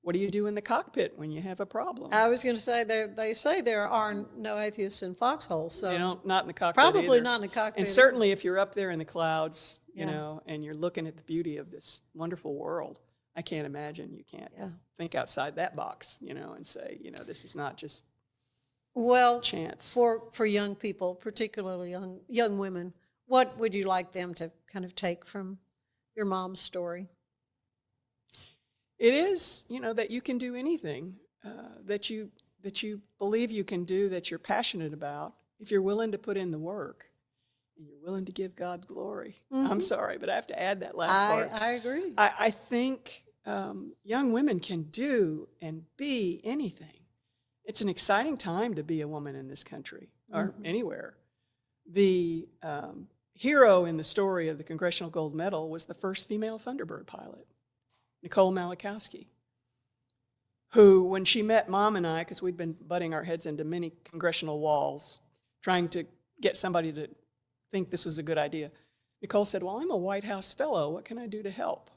C: what do you do in the cockpit when you have a problem?
B: I was going to say, they say there are no atheists in foxholes. So
C: not in the cockpit
B: probably
C: either.
B: not in the cockpit.
C: And certainly if you're up there in the clouds, and you're looking at the beauty of this wonderful world, I can't imagine you can't think outside that box, and say, this is not just chance.
B: For young people, particularly young women, what would you like them to kind of take from your mom's story?
C: It is, that you can do anything that you believe you can do, that you're passionate about, if you're willing to put in the work and you're willing to give God glory.
B: Mm-hmm.
C: I'm sorry, but I have to add that last part.
B: I agree.
C: I think young women can do and be anything. It's an exciting time to be a woman in this country or anywhere. The hero in the story of the Congressional Gold Medal was the first female Thunderbird pilot, Nicole Malachowski, who, when she met Mom and I, because we'd been butting our heads into many congressional walls, trying to get somebody to think this was a good idea, Nicole said, well, I'm a White House fellow. What can I do to help?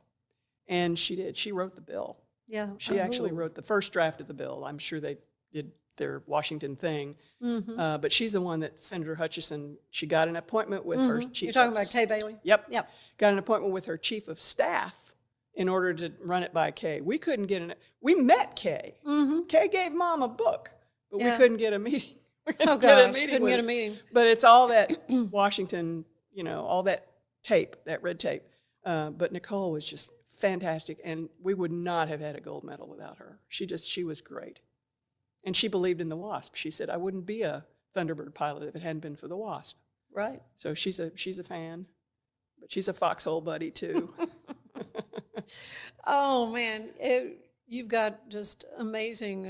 C: And she did. She wrote the bill.
B: Yeah.
C: She actually wrote the first draft of the bill. I'm sure they did their Washington thing.
B: Mm-hmm.
C: But she's the one that Senator Hutchison, she got an appointment with her chief.
B: You're talking about Kay Bailey?
C: Yep. Got an appointment with her chief of staff in order to run it by Kay. We couldn't get we met Kay.
B: Mm-hmm.
C: Kay gave Mom a book, but we couldn't get a meeting.
B: Couldn't get a meeting.
C: But it's all that Washington, all that tape, that red tape. But Nicole was just fantastic, and we would not have had a gold medal without her. She was great. And she believed in the WASP. She said, I wouldn't be a Thunderbird pilot if it hadn't been for the WASP.
B: Right.
C: So she's a fan, but she's a foxhole buddy too.
B: Oh man, you've got just amazing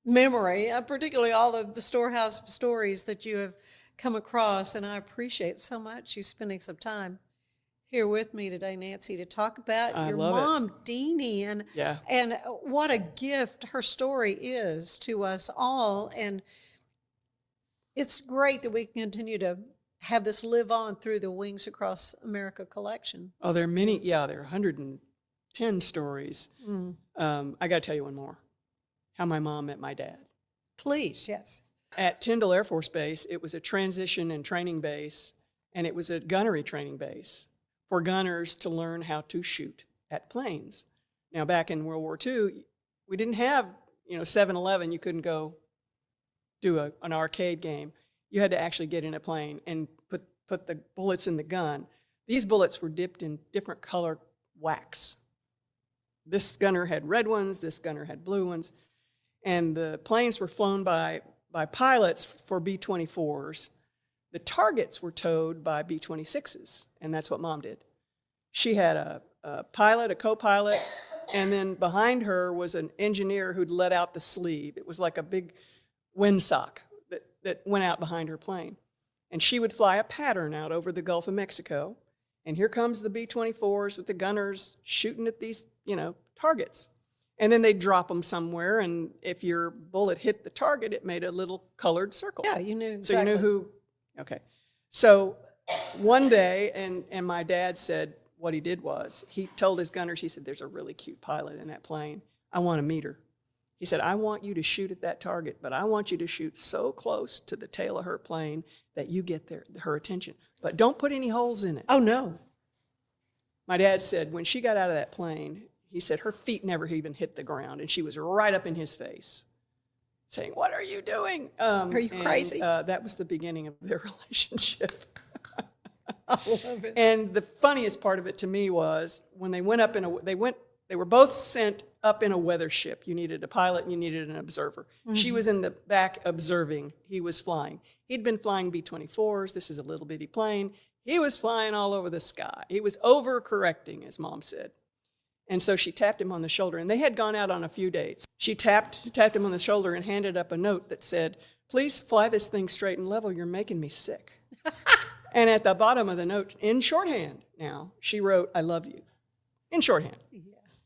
B: memory, particularly all of the storehouse of stories that you have come across, and I appreciate so much you spending some time here with me today, Nancy, to talk about your mom, Deanie, and what a gift her story is to us all. And it's great that we can continue to have this live on through the Wings Across America collection.
C: Oh, there are many. Yeah, there are 110 stories. I got to tell you one more. How my mom met my dad.
B: Please, yes.
C: At Tyndall Air Force Base, it was a transition and training base, and it was a gunnery training base for gunners to learn how to shoot at planes. Now, back in World War II, we didn't have 7-Eleven, you couldn't go do an arcade game. You had to actually get in a plane and put the bullets in the gun. These bullets were dipped in different color wax. This gunner had red ones, this gunner had blue ones, and the planes were flown by pilots for B-24s. The targets were towed by B-26s, and that's what Mom did. She had a pilot, a co-pilot, and then behind her was an engineer who'd let out the sleeve. It was like a big windsock that went out behind her plane. And she would fly a pattern out over the Gulf of Mexico, and here comes the B-24s with the gunners shooting at these, targets. And then they'd drop them somewhere, and if your bullet hit the target, it made a little colored circle.
B: Yeah, you knew exactly.
C: So you knew who, okay. So one day, and my dad said what he did was, he told his gunners, he said, there's a really cute pilot in that plane. I want to meet her. He said, I want you to shoot at that target, but I want you to shoot so close to the tail of her plane that you get her attention. But don't put any holes in it.
B: Oh, no.
C: My dad said when she got out of that plane, he said her feet never even hit the ground, and she was right up in his face saying, what are you doing?
B: Are you crazy?
C: That was the beginning of their relationship.
B: I love it.
C: And the funniest part of it to me was when they went up they were both sent up in a weather ship. You needed a pilot and you needed an observer. Mm-hmm. She was in the back observing. He was flying. He'd been flying B-24s. This is a little bitty plane. He was flying all over the sky. He was overcorrecting, as Mom said. And so she tapped him on the shoulder, and they had gone out on a few dates. She tapped him on the shoulder and handed up a note that said, please fly this thing straight and level. You're making me sick. And at the bottom of the note, in shorthand now, she wrote, I love you. In shorthand. Yeah.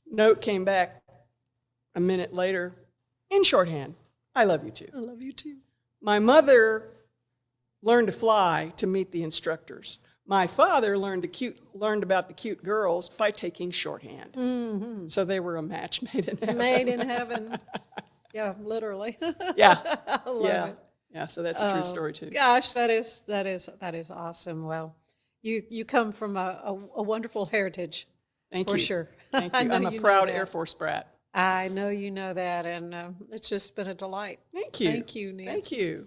C: Note came back a minute later, in shorthand, I love you too.
B: I love you too.
C: My mother learned to fly to meet the instructors. My father learned about the cute girls by taking shorthand. Mm-hmm. So they were a match made in heaven.
B: Made in heaven. Yeah, literally.
C: Yeah.
B: I love it.
C: Yeah, so that's a true story too.
B: Gosh, that is awesome. Well, you come from a wonderful heritage.
C: Thank
B: for
C: you.
B: sure.
C: Thank you. I'm a proud Air Force brat.
B: I know you know that, and it's just been a delight.
C: Thank you.
B: Thank you, Nancy.
C: Thank you.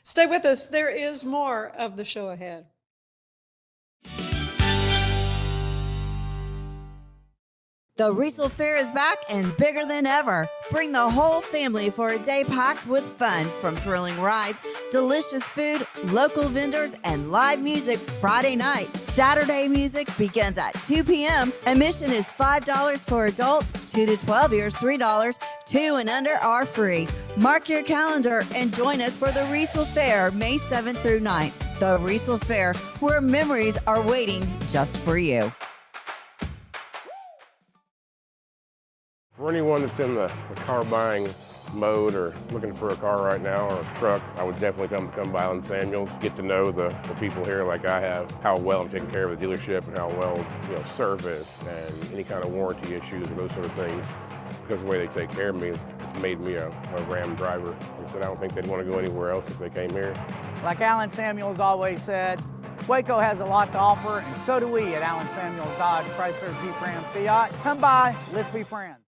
B: Stay with us. There is more of the show ahead.
D: The Riesel Fair is back and bigger than ever. Bring the whole family for a day packed with fun, from thrilling rides, delicious food, local vendors, and live music Friday night. Saturday music begins at 2 p.m. Admission is $5 for adults, 2 to 12 years, $3. 2 and under are free. Mark your calendar and join us for the Riesel Fair, May 7th through 9th. The Riesel Fair, where memories are waiting just for you.
I: For anyone that's in the car buying mode or looking for a car right now or a truck, I would definitely come by Allen Samuels, get to know the people here like I have, how well I'm taking care of the dealership and how well, service and any kind of warranty issues or those sort of things. Because of the way they take care of me, it's made me a Ram driver. And so I don't think they'd want to go anywhere else if they came here.
J: Like Allen Samuels always said, Waco has a lot to offer, and so do we at Allen Samuels Dodge, Chrysler, Jeep, Ram, Fiat. Come by, let's be friends.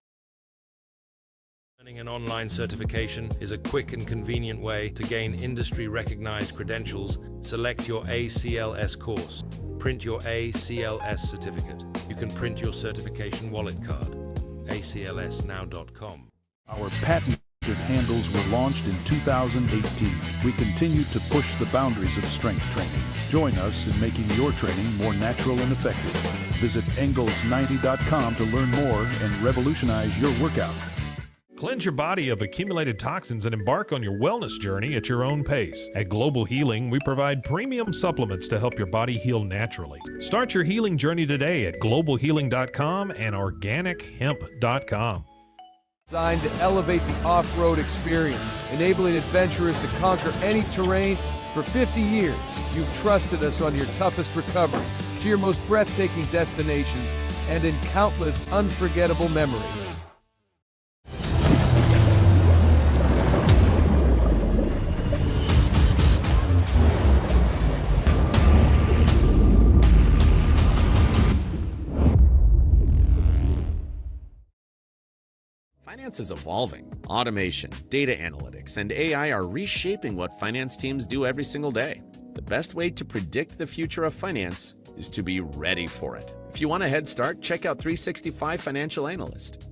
E: Earning an online certification is a quick and convenient way to gain industry-recognized credentials. Select your ACLS course. Print your ACLS certificate. You can print your certification wallet card. aclsnow.com.
F: Our patented handles were launched in 2018. We continue to push the boundaries of strength training. Join us in making your training more natural and effective. Visit Engels90.com to learn more and revolutionize your workout.
G: Cleanse your body of accumulated toxins and embark on your wellness journey at your own pace. At Global Healing, we provide premium supplements to help your body heal naturally. Start your healing journey today at globalhealing.com and organichemp.com.
H: Designed to elevate the off-road experience, enabling adventurers to conquer any terrain. For 50 years, you've trusted us on your toughest recoveries, to your most breathtaking destinations, and in countless unforgettable memories.
K: Finance is evolving. Automation, data analytics, and AI are reshaping what finance teams do every single day. The best way to predict the future of finance is to be ready for it. If you want a head start, check out 365 Financial Analyst.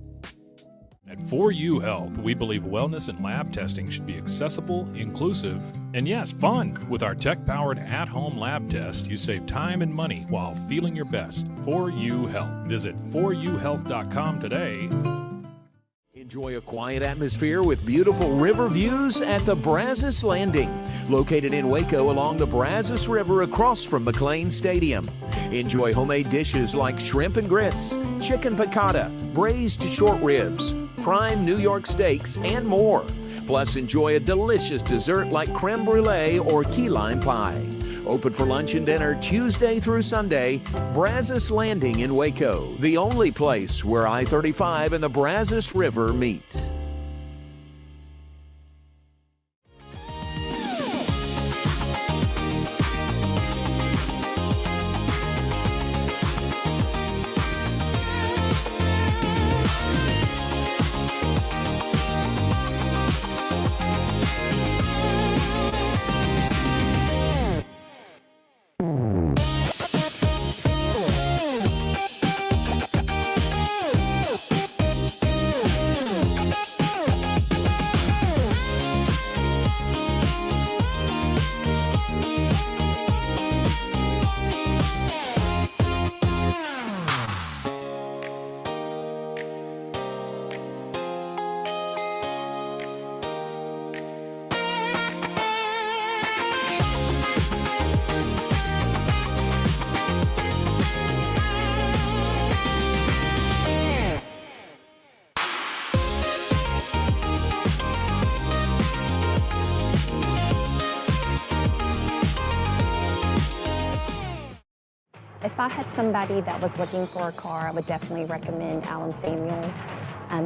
G: At 4U Health, we believe wellness and lab testing should be accessible, inclusive, and yes, fun. With our tech-powered at-home lab test, you save time and money while feeling your best. 4U Health. Visit 4uhealth.com today.
M: Enjoy a quiet atmosphere with beautiful river views at the Brazos Landing, located in Waco along the Brazos River across from McLean Stadium. Enjoy homemade dishes like shrimp and grits, chicken piccata, braised short ribs, prime New York steaks, and more. Plus, enjoy a delicious dessert like creme brulee or key lime pie. Open for lunch and dinner Tuesday through Sunday. Brazos Landing in Waco, the only place where I-35 and the Brazos River meet.
L: If I had somebody that was looking for a car, I would definitely recommend Allen Samuels.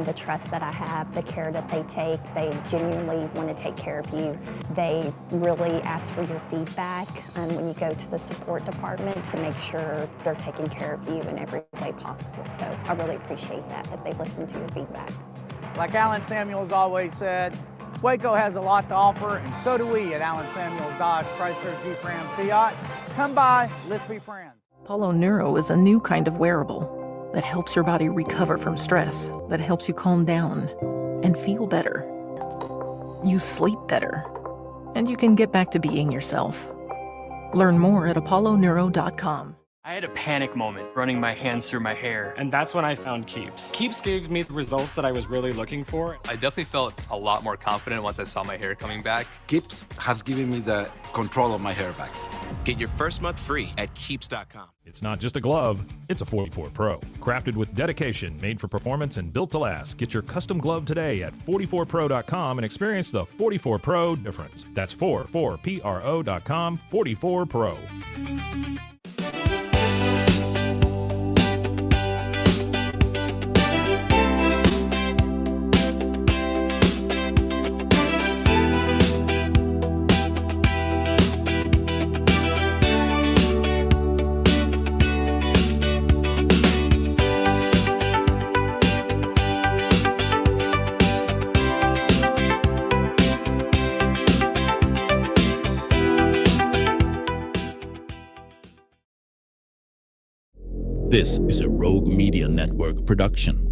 L: The trust that I have, the care that they take, they genuinely want to take care of you. They really ask for your feedback when you go to the support department to make sure they're taking care of you in every way possible. So I really appreciate that they listen to your feedback.
J: Like Allen Samuels always said, Waco has a lot to offer, and so do we at Allen Samuels Dodge Chrysler Jeep Ram Fiat. Come by, let's be friends.
N: Apollo Neuro is a new kind of wearable that helps your body recover from stress, that helps you calm down and feel better. You sleep better, and you can get back to being yourself. Learn more at apolloneuro.com.
O: I had a panic moment running my hands through my hair, and that's when I found Keeps. Keeps gave me the results that I was really looking for.
P: I definitely felt a lot more confident once I saw my hair coming back.
Q: Keeps has given me the control of my hair back.
R: Get your first month free at Keeps.com.
G: It's not just a glove, it's a 44 Pro. Crafted with dedication, made for performance, and built to last. Get your custom glove today at 44pro.com and experience the 44 Pro difference. That's 44pro.com, 44 Pro.
A: This is a Rogue Media Network production.